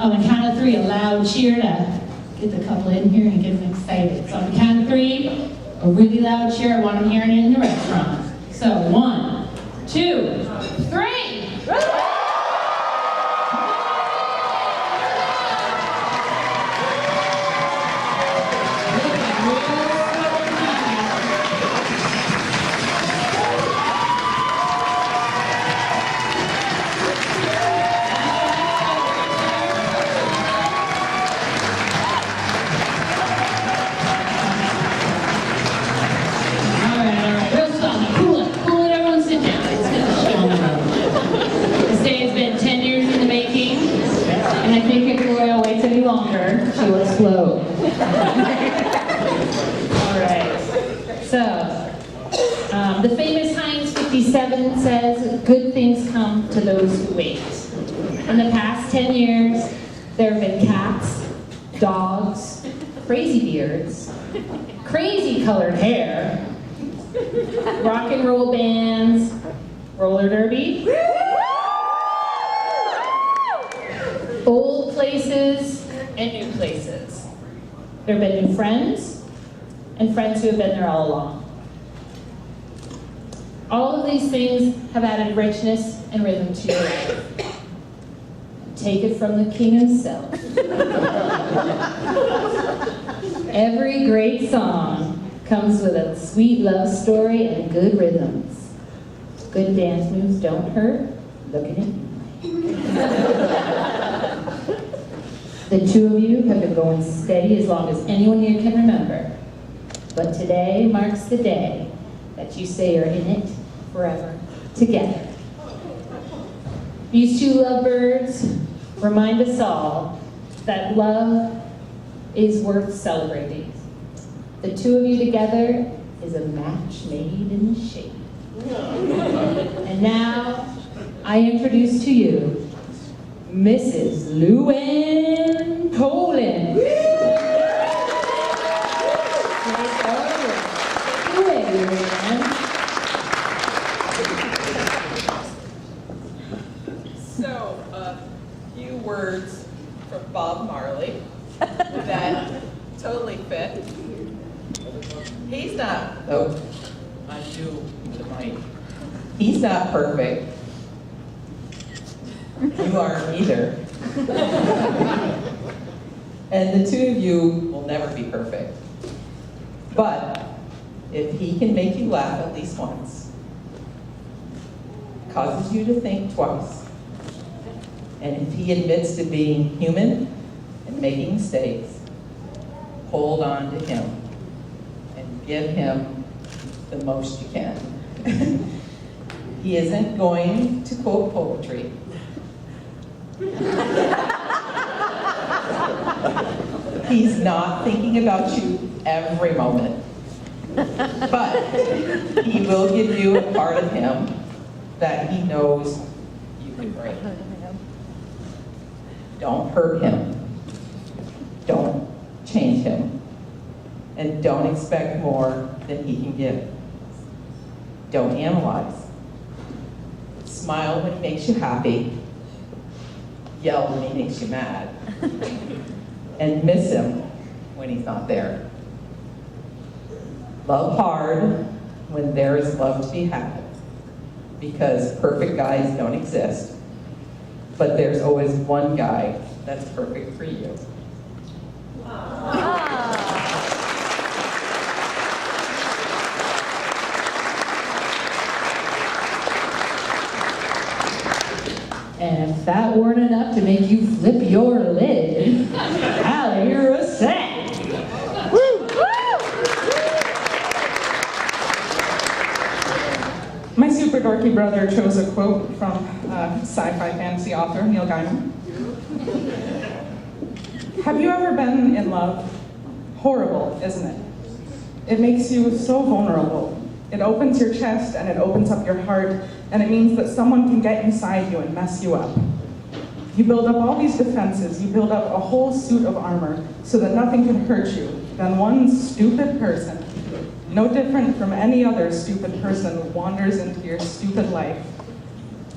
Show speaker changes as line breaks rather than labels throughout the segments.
On the count of three, a loud cheer to get the couple in here and get them excited. So on the count of three, a really loud cheer. I want them hearing it in the restaurant. So 1, 2, 3.
Longer, she will explode. All right. So, the famous Heinz 57 says, "Good things come to those who wait." In the past 10 years, there have been cats, dogs, crazy beards, crazy colored hair, rock and roll bands, roller derby, old places, and new places. There have been new friends, and friends who have been there all along. All of these things have added richness and rhythm to your life. Take it from the king himself. Every great song comes with a sweet love story and good rhythms. Good dance moves don't hurt. Look at it. The two of you have been going steady as long as anyone here can remember. But today marks the day that you say you're in it forever together. These two lovebirds remind us all that love is worth celebrating. The two of you together is a match made in the shade. And now I introduce to you Mrs. Lou-Anne Colin.
So, a few words from Bob Marley that totally fit. He's not, oh, I do the mic. He's not perfect. You aren't either. And the two of you will never be perfect. But if he can make you laugh at least once, causes you to think twice, and if he admits to being human and making mistakes, hold on to him and give him the most you can. He isn't going to quote poetry. He's not thinking about you every moment. But he will give you a part of him that he knows you can break. Don't hurt him. Don't change him. And don't expect more than he can give. Don't analyze. Smile when he makes you happy. Yell when he makes you mad. And miss him when he's not there. Love hard when there is love to be had. Because perfect guys don't exist. But there's always one guy that's perfect for you.
And if that weren't enough to make you flip your lid, I'll hear a set.
My super dorky brother chose a quote from sci-fi fantasy author Neil Gaiman. Have you ever been in love? Horrible, isn't it? It makes you so vulnerable. It opens your chest and it opens up your heart, and it means that someone can get inside you and mess you up. You build up all these defenses, you build up a whole suit of armor so that nothing can hurt you. Then one stupid person, no different from any other stupid person, wanders into your stupid life.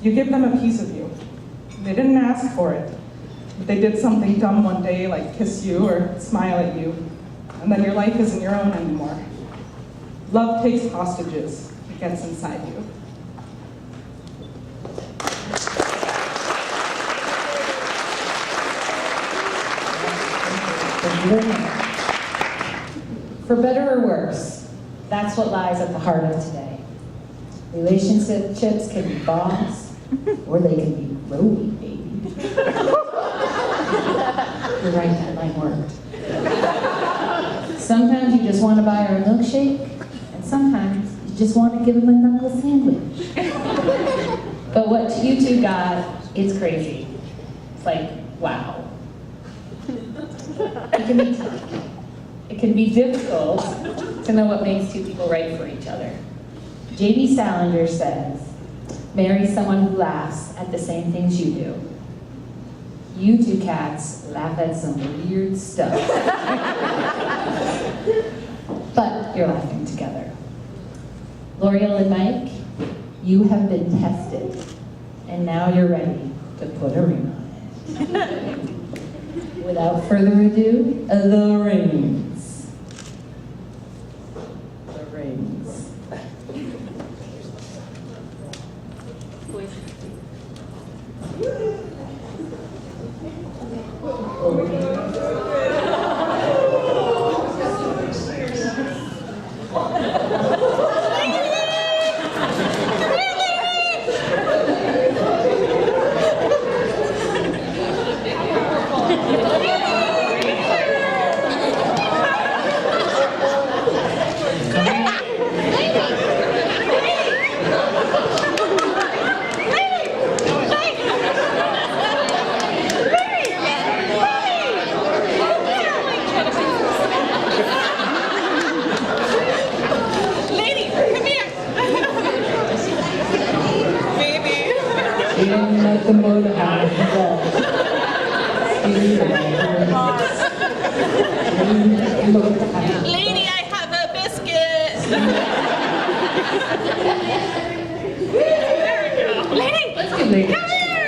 You give them a piece of you. They didn't ask for it. They did something dumb one day, like kiss you or smile at you, and then your life isn't your own anymore. Love takes hostages. It gets inside you.
Thank you very much. For better or worse, that's what lies at the heart of today. Relationships can be bombs, or they can be roady, baby. You're right, that line worked. Sometimes you just want to buy her a milkshake, and sometimes you just want to give him a knuckle sandwich. But what you two got, it's crazy. It's like, wow. It can be tough. It can be difficult to know what makes two people right for each other. J.D. Salinger says, marry someone who laughs at the same things you do. You two cats laugh at some weird stuff. But you're laughing together. Lorrielle and Mike, you have been tested, and now you're ready to put a ring on it. Without further ado, the rings. The rings. The motorhouse.
Lady, I have a biscuit. There we go. Lady,
Let's get Lady.
come here.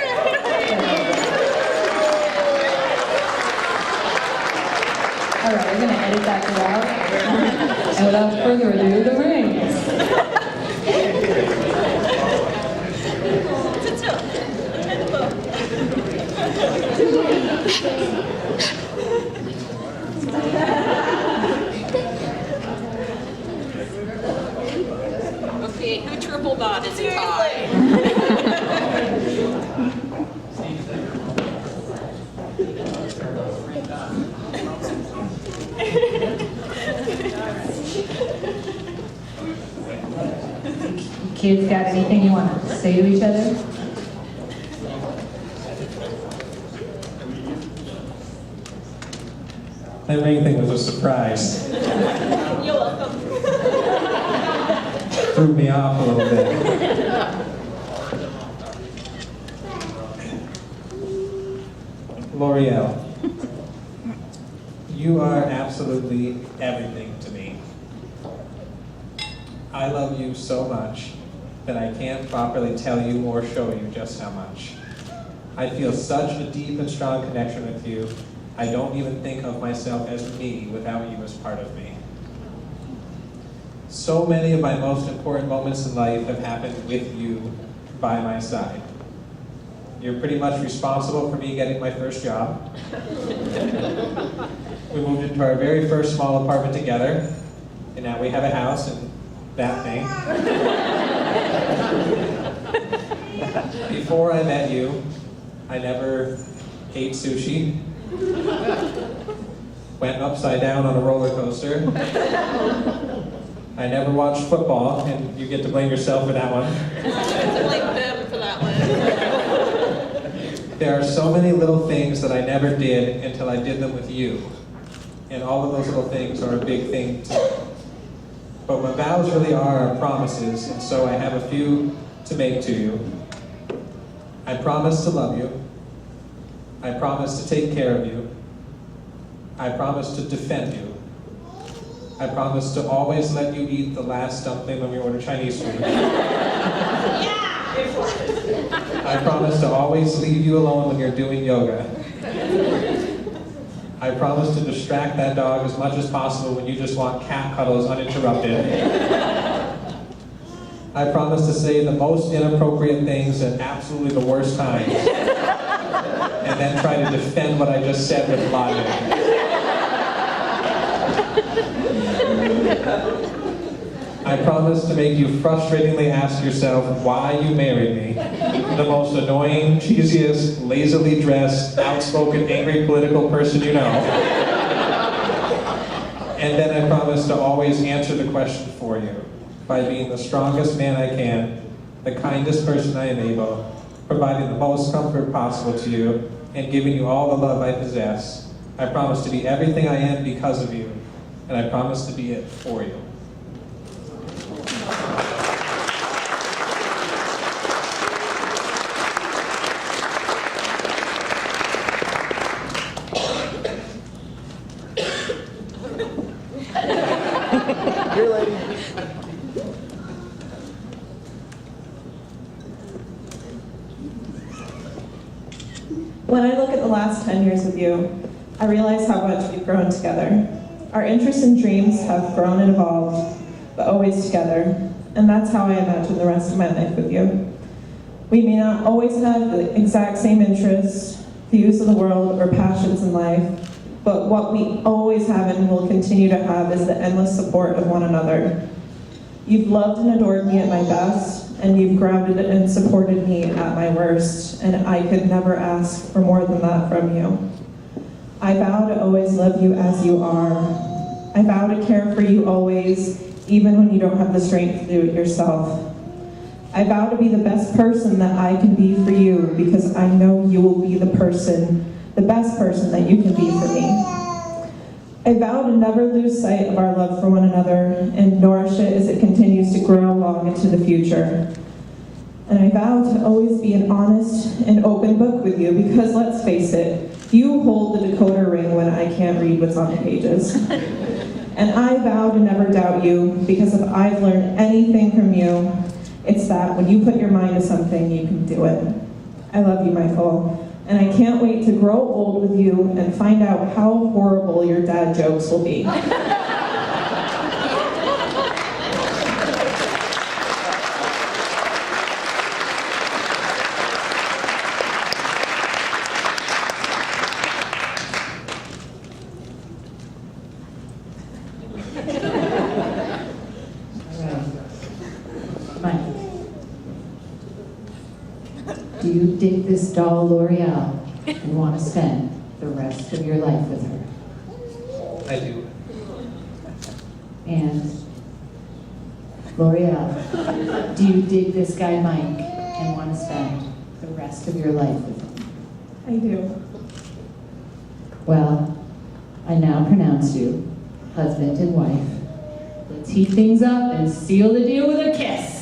All right, we're going to edit that out. And without further ado, the rings.
Okay, who triple dot is it tie?
Kids, got anything you want to say to each other?
That ring thing was a surprise.
You're welcome.
Threw me off a little bit. Lorrielle, you are absolutely everything to me. I love you so much that I can't properly tell you or show you just how much. I feel such a deep and strong connection with you. I don't even think of myself as me without you as part of me. So many of my most important moments in life have happened with you by my side. You're pretty much responsible for me getting my first job. We moved into our very first small apartment together, and now we have a house and that thing. Before I met you, I never ate sushi, went upside down on a roller coaster. I never watched football, and you get to blame yourself for that one.
Blame them for that one.
There are so many little things that I never did until I did them with you. And all of those little things are a big thing to me. But my vows really are our promises, and so I have a few to make to you. I promise to love you. I promise to take care of you. I promise to defend you. I promise to always let you eat the last dumpling when we order Chinese food. I promise to always leave you alone when you're doing yoga. I promise to distract that dog as much as possible when you just want cat cuddles uninterrupted. I promise to say the most inappropriate things at absolutely the worst times, and then try to defend what I just said with logic. I promise to make you frustratingly ask yourself why you married me, the most annoying, cheesiest, lazily dressed, outspoken, angry political person you know. And then I promise to always answer the question for you by being the strongest man I can, the kindest person I am able, providing the most comfort possible to you, and giving you all the love I possess. I promise to be everything I am because of you, and I promise to be it for you.
Here, lady.
When I look at the last 10 years with you, I realize how much we've grown together. Our interests and dreams have grown and evolved, but always together. And that's how I imagine the rest of my life with you. We may not always have the exact same interests, views of the world, or passions in life, but what we always have and will continue to have is the endless support of one another. You've loved and adored me at my best, and you've grounded and supported me at my worst, and I could never ask for more than that from you. I vow to always love you as you are. I vow to care for you always, even when you don't have the strength to do it yourself. I vow to be the best person that I can be for you, because I know you will be the best person that you can be for me. I vow to never lose sight of our love for one another and nourish it as it continues to grow long into the future. And I vow to always be an honest and open book with you, because let's face it, you hold the decoder ring when I can't read what's on the pages. And I vow to never doubt you, because if I've learned anything from you, it's that when you put your mind to something, you can do it. I love you, Michael. And I can't wait to grow old with you and find out how horrible your dad jokes will be.
Mike, do you dig this doll Lorrielle and want to spend the rest of your life with her?
I do.
And Lorrielle, do you dig this guy Mike and want to spend the rest of your life with him?
I do.
Well, I now pronounce you husband and wife. Let's heat things up and seal the deal with a kiss.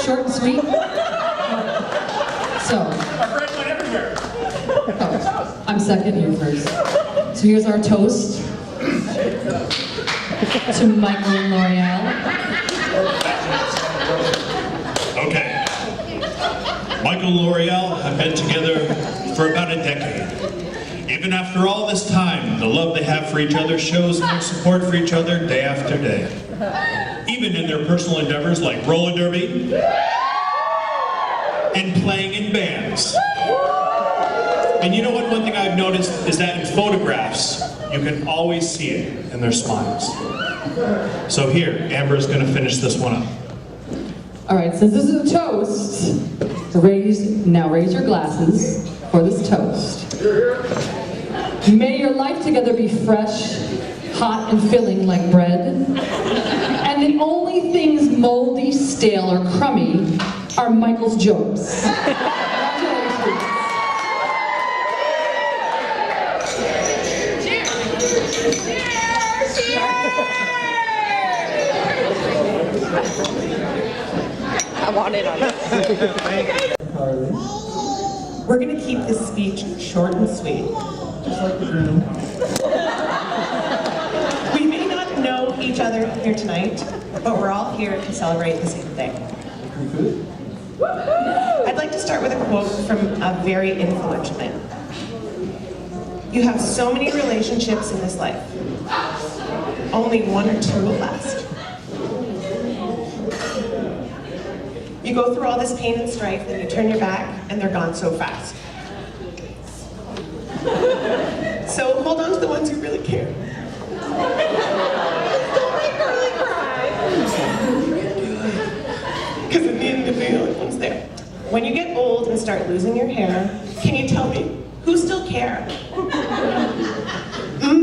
short and sweet. So,
Our friend went everywhere.
oh, I'm second, you're first. So here's our toast to Michel and Lorrielle.
Okay. Michel and Lorrielle have been together for about a decade. Even after all this time, the love they have for each other shows in their support for each other day after day. Even in their personal endeavors like roller derby and playing in bands. And you know what? One thing I've noticed is that in photographs, you can always see it in their smiles. So here, Amber is going to finish this one up.
All right, since this is a toast, now raise your glasses for this toast. May your life together be fresh, hot, and filling like bread. And the only things moldy, stale, or crummy are Michael's jokes. Congratulations.
I want it on this.
We're going to keep this speech short and sweet.
Just like the groom.
We may not know each other here tonight, but we're all here to celebrate the same thing. I'd like to start with a quote from a very influential man. You have so many relationships in this life. Only one or two will last. You go through all this pain and strife, then you turn your back, and they're gone so fast. So hold on to the ones who really care. Because in the end, they're the only ones there. When you get old and start losing your hair, can you tell me, who still care?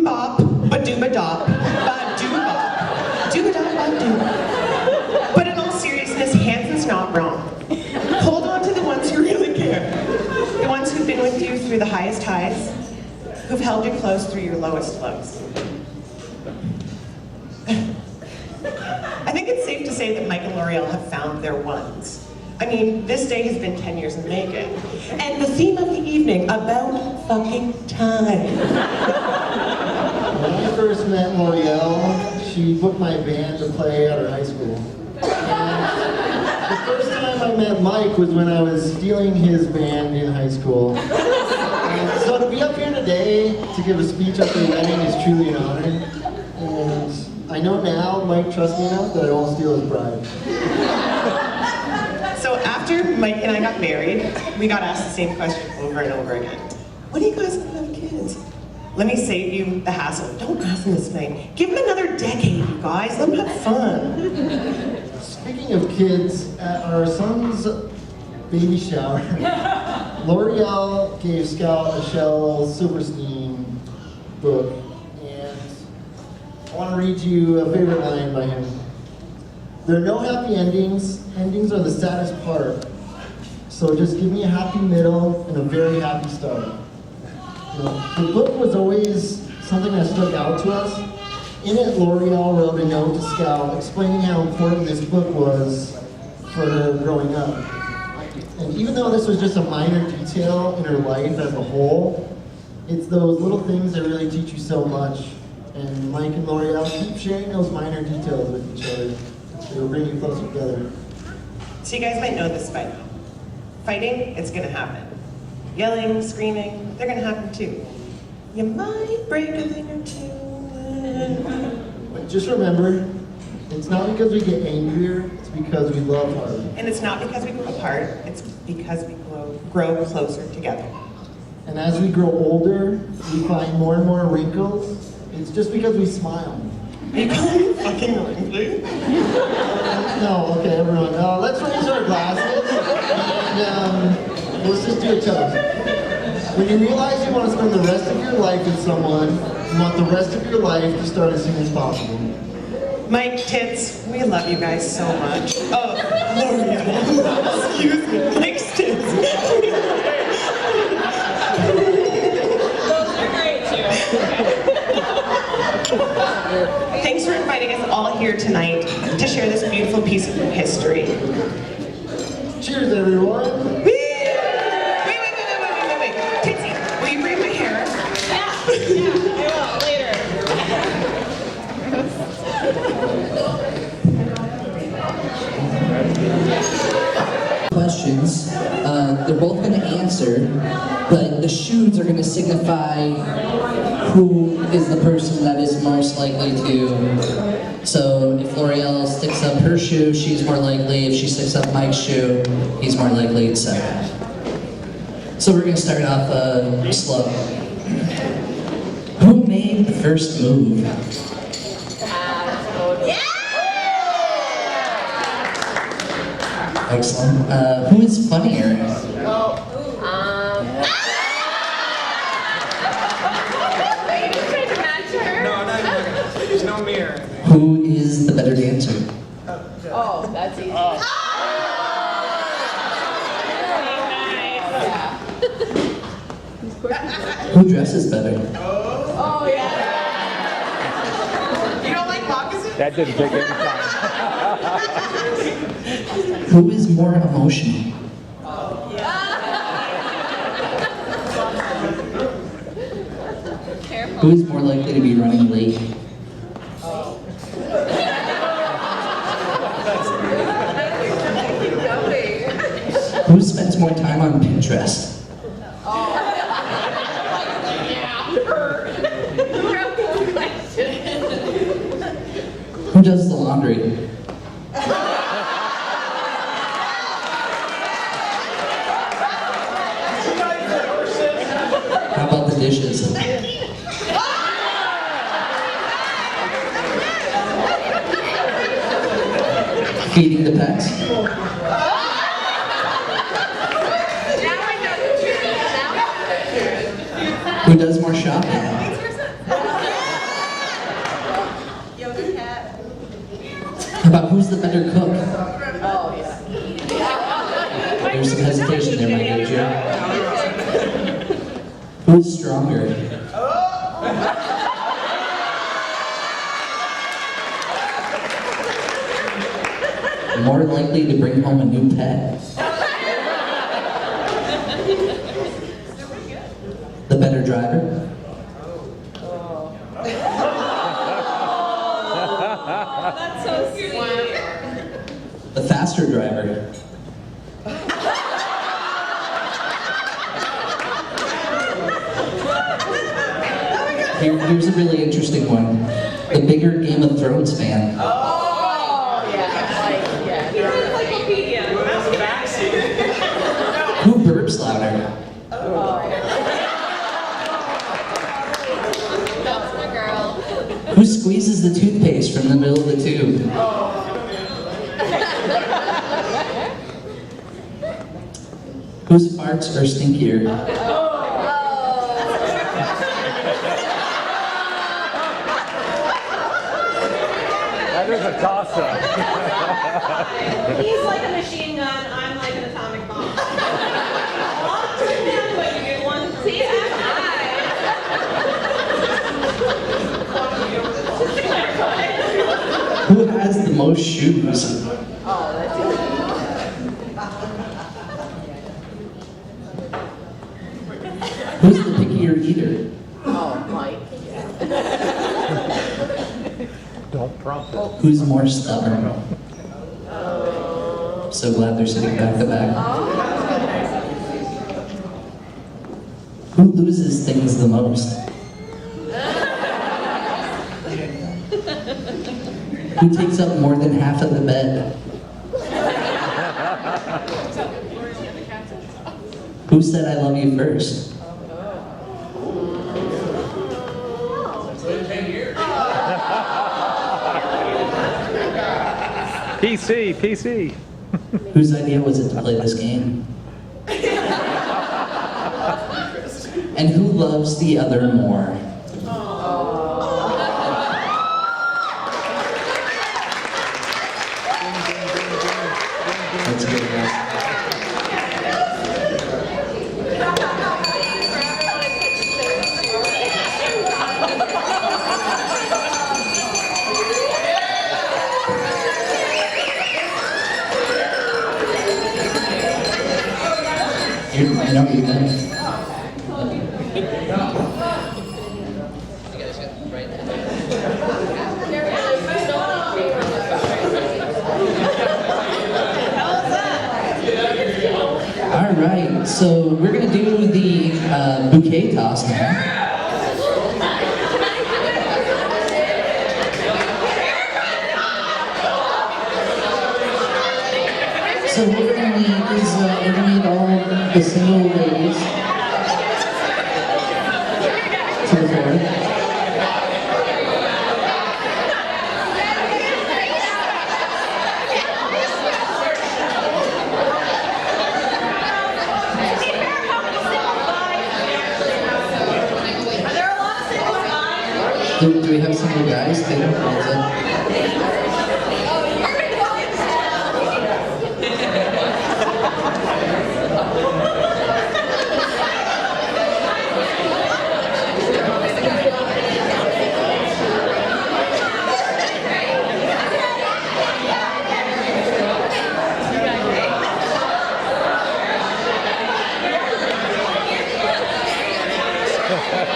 Bop, ba-doo-ba-dop, ba-doo-bop, doo-ba-dop, ba-doo. But in all seriousness, Hanson's not wrong. Hold on to the ones who really care. The ones who've been with you through the highest highs, who've held you close through your lowest lows. I think it's safe to say that Mike and Lorrielle have found their ones. I mean, this day has been 10 years in the making. And the theme of the evening, about fucking time.
When I first met Lorrielle, she booked my band to play at her high school. And the first time I met Mike was when I was stealing his band in high school. And so to be up here today to give a speech at their wedding is truly an honor. And I know now Mike trusts me enough that I won't steal his bride.
So after Mike and I got married, we got asked the same question over and over again. When are you guys gonna have kids? Let me save you the hassle. Don't ask them this night. Give them another decade, you guys. Let them have fun.
Speaking of kids, at our son's baby shower, Lorrielle gave Scout a Michel Silverstein book, and I want to read you a favorite line by him. There are no happy endings. Endings are the saddest part. So just give me a happy middle and a very happy start. You know, the book was always something that stuck out to us. In it, Lorrielle wrote a note to Scout explaining how important this book was for her growing up. And even though this was just a minor detail in her life as a whole, it's those little things that really teach you so much. And Mike and Lorrielle keep sharing those minor details with each other. They will bring you closer together.
So you guys might know this by now. Fighting, it's gonna happen. Yelling, screaming, they're gonna happen too. You might break a thing or two.
But just remember, it's not because we get angrier, it's because we love harder.
And it's not because we grow apart, it's because we grow closer together.
And as we grow older, we find more and more wrinkles. It's just because we smile.
Are you calling me fucking wrinkly?
No, okay, everyone. Let's raise our glasses and let's just do a toast. When you realize you want to spend the rest of your life with someone, you want the rest of your life to start as soon as possible.
Mike, Tits, we love you guys so much. Oh, Lorrielle. Excuse me, Mike's Tits.
Those are great too.
Thanks for inviting us all here tonight to share this beautiful piece of history.
Cheers, everyone.
Wait. Titsy, will you braid my hair?
Questions. They're both going to answer, but the shoes are going to signify who is the person that is most likely to. So if Lorrielle sticks up her shoe, she's more likely. If she sticks up Mike's shoe, he's more likely, etc. So we're going to start off slow. Who made the first move? Excellent. Who is funnier?
There's no mirror.
Who is the better dancer?
Oh, that's easy.
Who dresses better?
Oh, yeah.
You don't like moccasins?
That didn't take any time.
Who is more emotional? Who is more likely to be running late? Who spends more time on Pinterest? Who does the laundry? How about the dishes? Feeding the pets? Who does more shopping? How about who's the better cook?
Oh, yeah.
There's some hesitation there, my good Joe. Who's stronger? More likely to bring home a new pet? The better driver?
That's so sweet.
The faster driver? Here's a really interesting one. The bigger Game of Thrones fan?
Oh, yeah. Like, yeah. Encyclopedia.
Who burps louder?
That's my girl.
Who squeezes the toothpaste from the middle of the tube? Whose farts are stinkier?
That is a toss-up.
He's like a machine gun. I'm like an atomic bomb. I'll turn down what you get one for me.
Who has the most shoes?
Oh, that's
Who's the pickier eater?
Oh, Mike.
Don't prompt it.
Who's more stubborn? So glad they're sitting back to back. Who loses things the most? Who takes up more than half of the bed? Who said I love you first?
PC.
Whose idea was it to play this game? And who loves the other more? That's good, guys. No, you done. All right, so we're gonna do the bouquet toss now. So what we're gonna need is we're gonna need all the single ladies to the floor. Do we have single guys too? Or is it-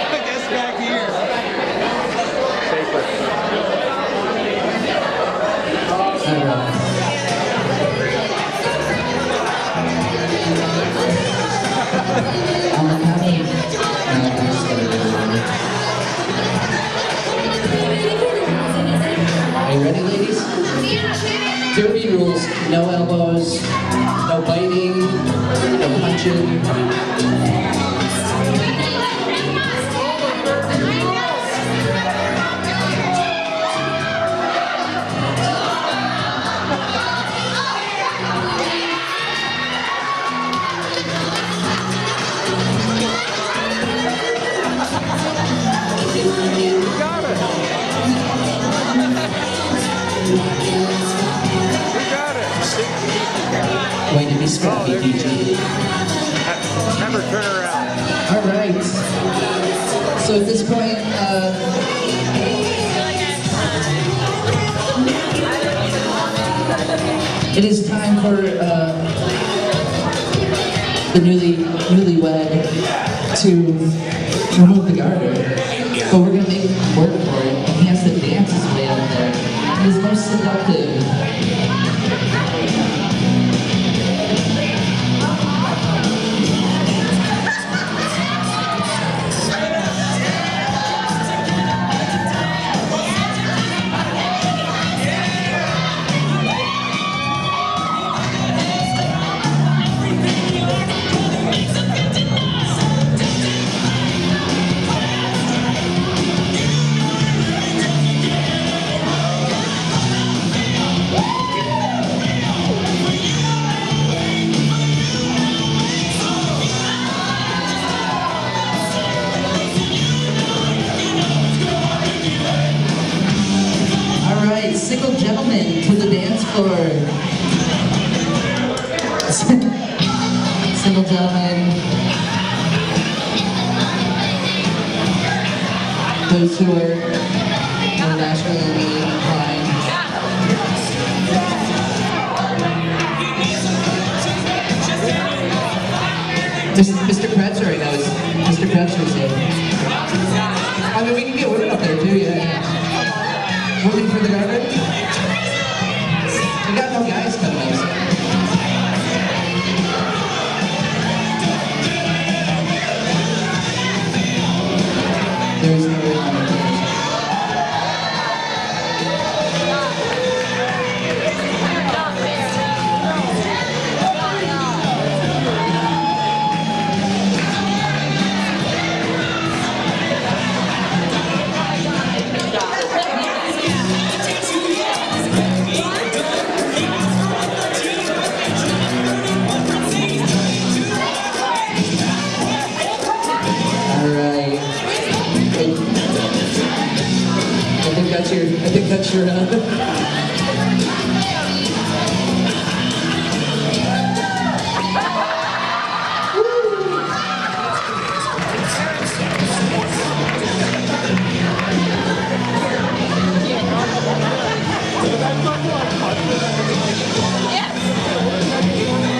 I guess back here. Safer.
Are you ready, ladies? Derby rules: no elbows, no biting, no punching. Going to be scrappy, PG.
Never turn around.
All right. So at this point, it is time for the newlywed to remove the garter. But we're gonna make him work for it, and he has to dance his way out there. He's most seductive. Single gentlemen to the dance floor. Single gentlemen. Those who are internationally inclined. Mr. Kretzer, I know, is Mr. Kretzer's here. I mean, we can get women up there too, yeah. Women for the garden? We got no guys coming up, so. There's no way on it. I think that's your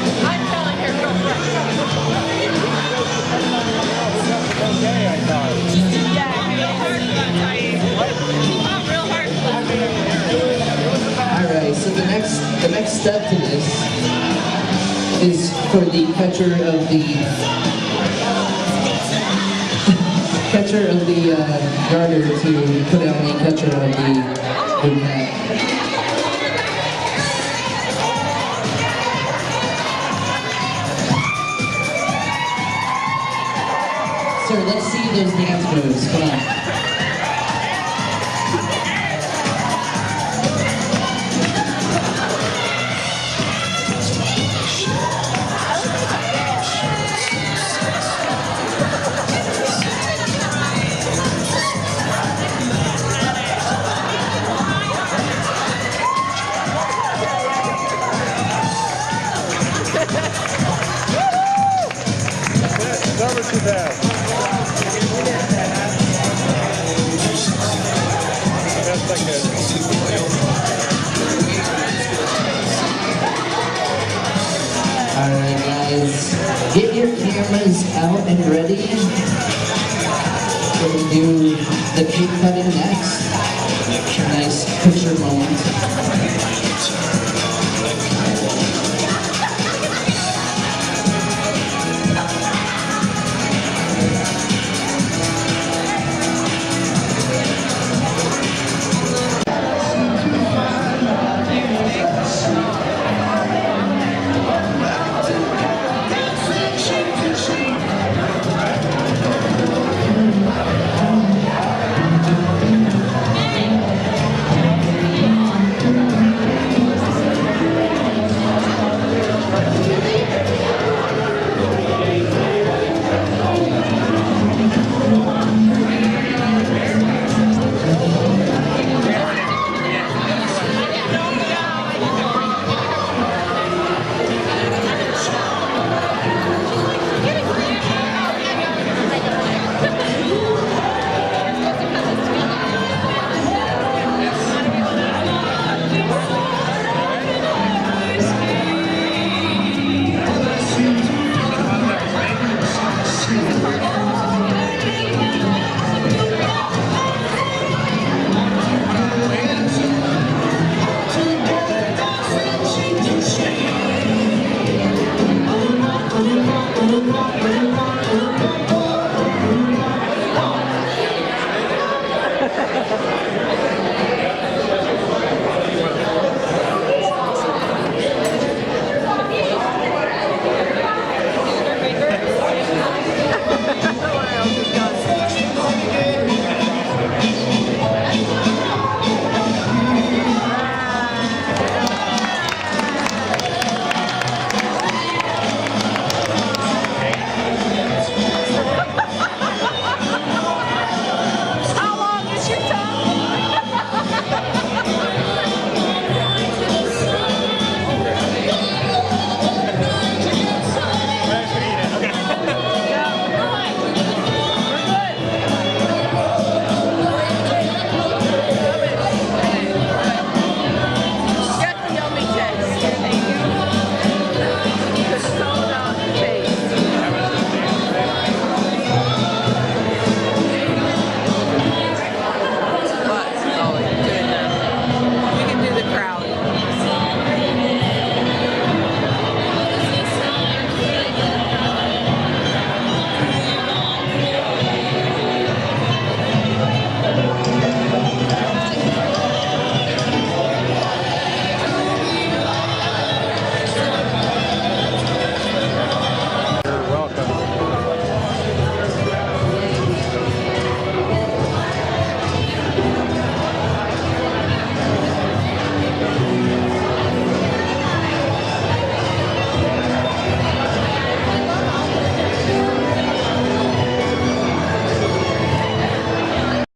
I'm telling her, go first.
step to this is for the catcher of the garter to put on the catcher of the blue cat. Sir, let's see those dance moves. Come on.
Never too bad. That's not good.
Alright guys, get your cameras out and ready. We're gonna do the cake cutting next. Nice picture moment.